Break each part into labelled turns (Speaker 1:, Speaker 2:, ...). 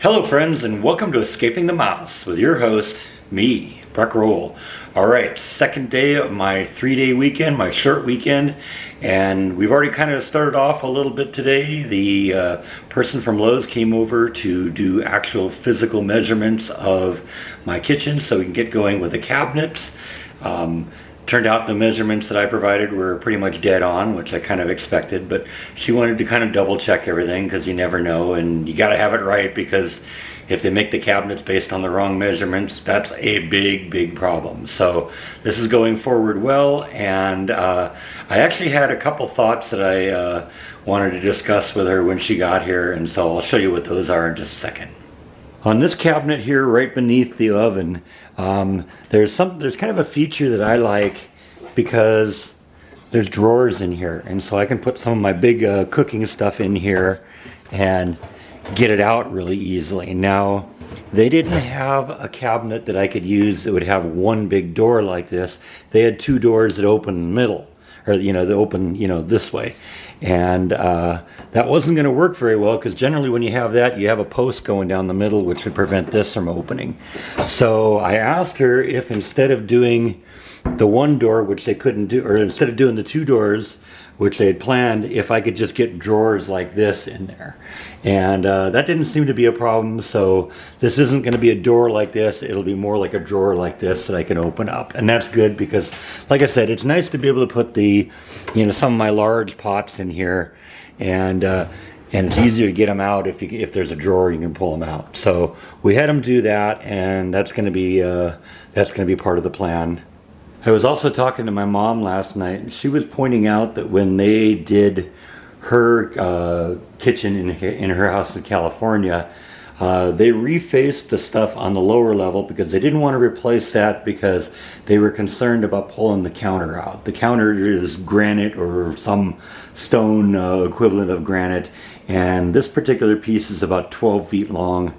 Speaker 1: Hello friends, and welcome to Escaping the Mouse with your host, me, Breck Roll. Alright, second day of my 3-day weekend, my short weekend, and we've already kind of started off a little bit today. The person from Lowe's came over to do actual physical measurements of my kitchen so we can get going with the cabinets. Turned out the measurements that I provided were pretty much dead on, which I kind of expected, but she wanted to kind of double check everything because you never know, and you got to have it right, because if they make the cabinets based on the wrong measurements, that's a big problem. So this is going forward well, and I actually had a couple thoughts that I wanted to discuss with her when she got here, and so I'll show you what those are in just a second. On this cabinet here, right beneath the oven, there's kind of a feature that I like because there's drawers in here, and so I can put some of my big cooking stuff in here and get it out really easily. Now, they didn't have a cabinet that I could use that would have one big door like this. They had two doors that open in the middle, or they open this way, and that wasn't going to work very well, because generally when you have that, you have a post going down the middle which would prevent this from opening. So I asked her if, instead of doing the one door, which they couldn't do, or instead of doing the two doors which they had planned, if I could just get drawers like this in there. And that didn't seem to be a problem. So this isn't going to be a door like this, it'll be more like a drawer like this that I can open up. And that's good, because like I said, it's nice to be able to put the some of my large pots in here, and it's easier to get them out if there's a drawer, you can pull them out. So we had them do that, and that's going to be part of the plan. I was also talking to my mom last night, and she was pointing out that when they did her kitchen in her house in California, they refaced the stuff on the lower level because they didn't want to replace that, because they were concerned about pulling the counter out. The counter is granite or some stone equivalent of granite, and this particular piece is about 12 feet long.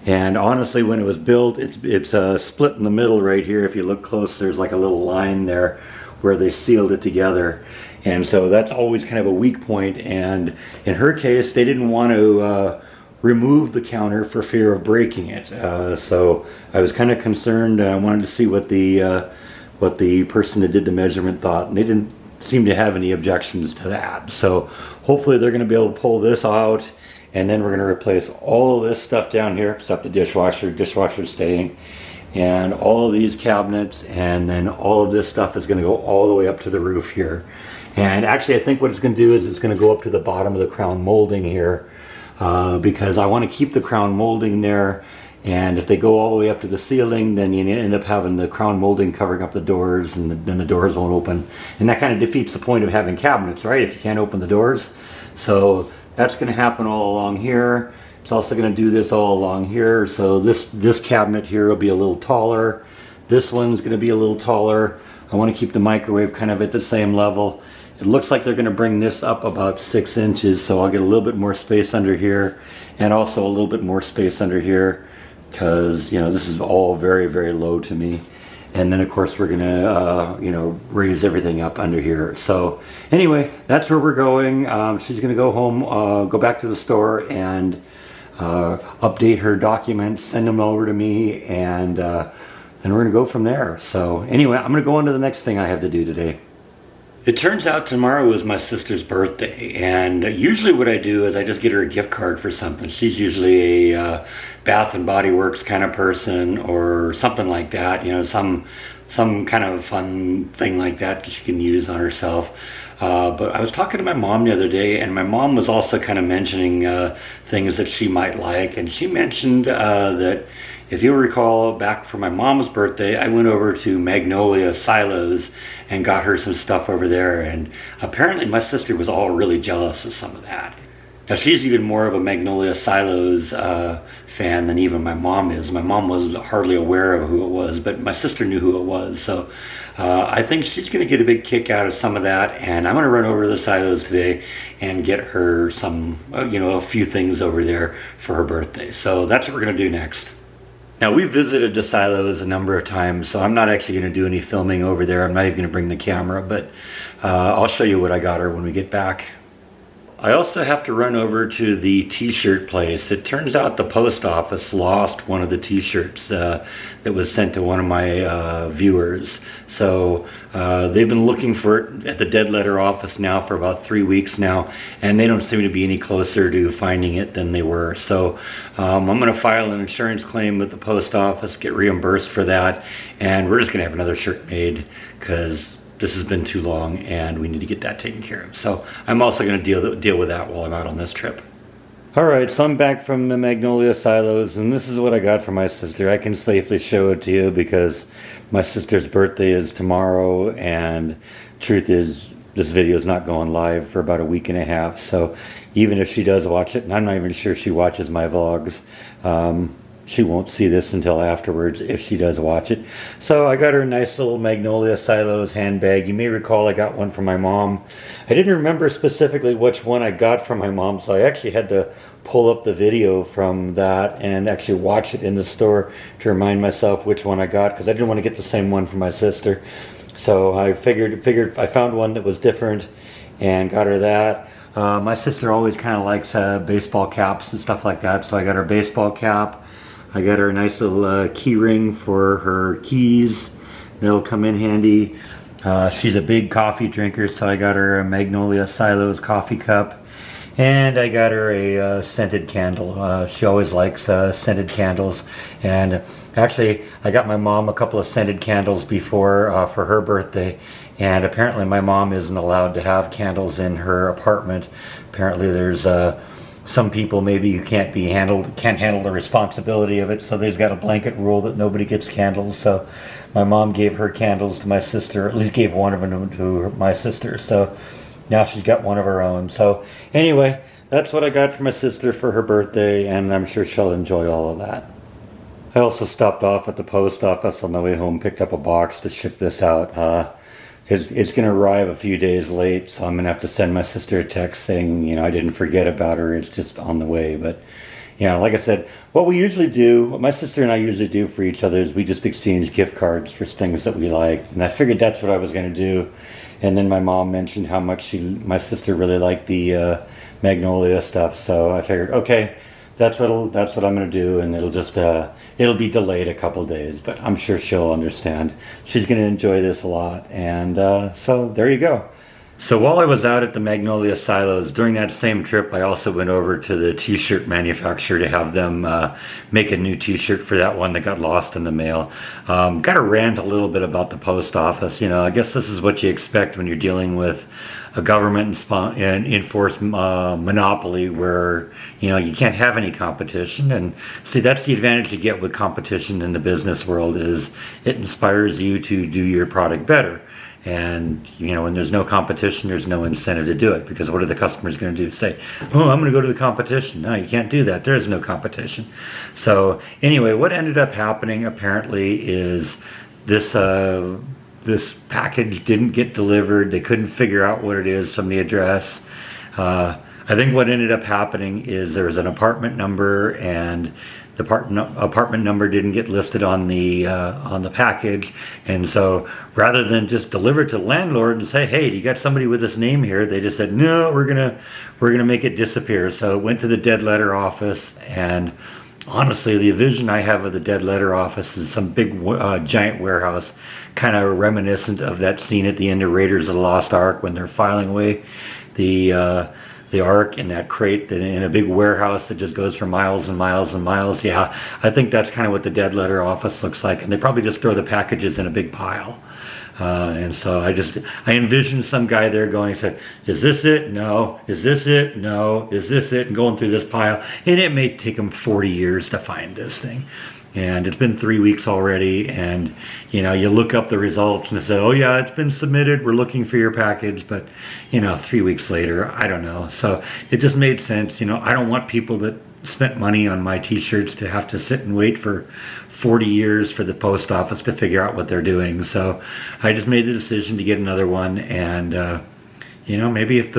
Speaker 1: And honestly, when it was built, it's split in the middle right here. If you look close, there's like a little line there where they sealed it together. And so that's always kind of a weak point. And in her case, they didn't want to remove the counter for fear of breaking it. So I was kind of concerned. I wanted to see what the person that did the measurement thought, and they didn't seem to have any objections to that. So hopefully they're going to be able to pull this out. And then we're going to replace all of this stuff down here, except the dishwasher's staying, and all of these cabinets, and then all of this stuff is going to go all the way up to the roof here. And actually, I think what it's going to do is it's going to go up to the bottom of the crown molding here, because I want to keep the crown molding there. And if they go all the way up to the ceiling, then you end up having the crown molding covering up the doors, and then the doors won't open. And that kind of defeats the point of having cabinets, right? If you can't open the doors. So that's going to happen all along here. It's also going to do this all along here. So this cabinet here will be a little taller. This one's going to be a little taller. I want to keep the microwave kind of at the same level. It looks like they're going to bring this up about 6 inches, so I'll get a little bit more space under here, and also a little bit more space under here, because this is all very low to me. And then of course we're gonna raise everything up under here. So anyway, that's where we're going. She's gonna go home, go back to the store, and update her documents, send them over to me, and then we're gonna go from there. So anyway, I'm gonna go on to the next thing I have to do today. It turns out tomorrow is my sister's birthday, and usually what I do is I just get her a gift card for something. She's usually a Bath and Body Works kind of person, or something like that, some kind of fun thing like that she can use on herself. But I was talking to my mom the other day, and my mom was also kind of mentioning things that she might like, and she mentioned that, if you'll recall, back for my mom's birthday, I went over to Magnolia Silos and got her some stuff over there, and apparently my sister was all really jealous of some of that. Now, she's even more of a Magnolia Silos fan than even my mom is. My mom was hardly aware of who it was, but my sister knew who it was. So I think she's going to get a big kick out of some of that, and I'm going to run over to the Silos today and get her some, a few things over there for her birthday. So that's what we're going to do next. Now, we've visited the Silos a number of times, so I'm not actually going to do any filming over there. I'm not even going to bring the camera, but I'll show you what I got her when we get back. I also have to run over to the t-shirt place. It turns out the post office lost one of the t-shirts that was sent to one of my viewers. So they've been looking for it at the dead letter office now for about 3 weeks now, and they don't seem to be any closer to finding it than they were. So I'm going to file an insurance claim with the post office, get reimbursed for that, and we're just going to have another shirt made because this has been too long and we need to get that taken care of. So I'm also going to deal with that while I'm out on this trip. Alright, so I'm back from the Magnolia Silos, and this is what I got for my sister. I can safely show it to you because my sister's birthday is tomorrow, and truth is, this video is not going live for about a week and a half. So even if she does watch it, and I'm not even sure she watches my vlogs, she won't see this until afterwards if she does watch it. So I got her a nice little Magnolia Silos handbag. You may recall I got one from my mom. I didn't remember specifically which one I got from my mom, so I actually had to pull up the video from that and actually watch it in the store to remind myself which one I got, because I didn't want to get the same one for my sister. So I figured I found one that was different and got her that. My sister always kind of likes baseball caps and stuff like that, so I got her a baseball cap. I got her a nice little key ring for her keys. They'll come in handy. She's a big coffee drinker, so I got her a Magnolia Silos coffee cup. And I got her a scented candle. She always likes scented candles. And actually, I got my mom a couple of scented candles before for her birthday. And apparently my mom isn't allowed to have candles in her apartment. Apparently there's some people maybe you can't handle the responsibility of it, so there's got a blanket rule that nobody gets candles. So my mom gave her candles to my sister, at least gave one of them to my sister, so now she's got one of her own. So anyway, that's what I got for my sister for her birthday, and I'm sure she'll enjoy all of that. I also stopped off at the post office on the way home, picked up a box to ship this out. It's going to arrive a few days late, so I'm going to have to send my sister a text saying, you know, I didn't forget about her, it's just on the way. But, you know, like I said, what my sister and I usually do for each other is we just exchange gift cards for things that we like. And I figured that's what I was going to do. And then my mom mentioned how much my sister really liked the Magnolia stuff, so I figured, okay, that's what I'm going to do, and it'll be delayed a couple days, but I'm sure she'll understand. She's going to enjoy this a lot, and so there you go. So while I was out at the Magnolia Silos, during that same trip, I also went over to the t-shirt manufacturer to have them make a new t-shirt for that one that got lost in the mail. Got to rant a little bit about the post office. You know, I guess this is what you expect when you're dealing with a government and enforced monopoly where, you know, you can't have any competition. And see, that's the advantage you get with competition in the business world, is it inspires you to do your product better. And, you know, when there's no competition, there's no incentive to do it, because what are the customers going to do? Say, oh, I'm going to go to the competition. No, you can't do that. There is no competition. So anyway, what ended up happening apparently is this package didn't get delivered. They couldn't figure out what it is from the address. I think what ended up happening is there was an apartment number, and the apartment number didn't get listed on the package, and so rather than just deliver it to the landlord and say, hey, you got somebody with this name here, they just said, no, we're gonna make it disappear. So it went to the dead letter office, and honestly, the vision I have of the dead letter office is some big giant warehouse, kind of reminiscent of that scene at the end of Raiders of the Lost Ark when they're filing away the Ark in that crate in a big warehouse that just goes for miles and miles and miles. Yeah, I think that's kind of what the dead letter office looks like, and they probably just throw the packages in a big pile. And so I envision some guy there going, said, is this it? No. Is this it? No. Is this it? And going through this pile. And it may take them 40 years to find this thing. And it's been 3 weeks already, and you know, you look up the results and say, oh yeah, it's been submitted, we're looking for your package, but you know, 3 weeks later, I don't know. So it just made sense. You know, I don't want people that spent money on my t-shirts to have to sit and wait for 40 years for the post office to figure out what they're doing. So I just made the decision to get another one, and you know, maybe if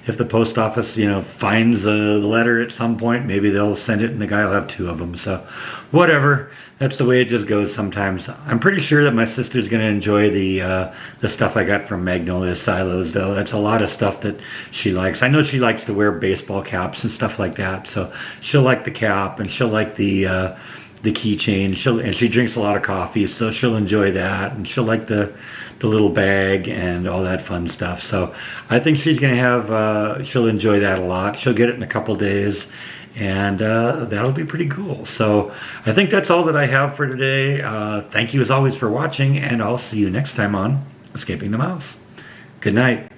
Speaker 1: if the post office, finds a letter at some point, maybe they'll send it and the guy will have 2 of them. So whatever, that's the way it just goes sometimes. I'm pretty sure that my sister's going to enjoy the stuff I got from Magnolia Silos, though. That's a lot of stuff that she likes. I know she likes to wear baseball caps and stuff like that, so she'll like the cap and she'll like the keychain. And she drinks a lot of coffee, so she'll enjoy that, and she'll like the little bag and all that fun stuff. So I think she's gonna have she'll enjoy that a lot. She'll get it in a couple days, and that'll be pretty cool. So I think that's all that I have for today. Thank you as always for watching, and I'll see you next time on Escaping the Mouse. Good night.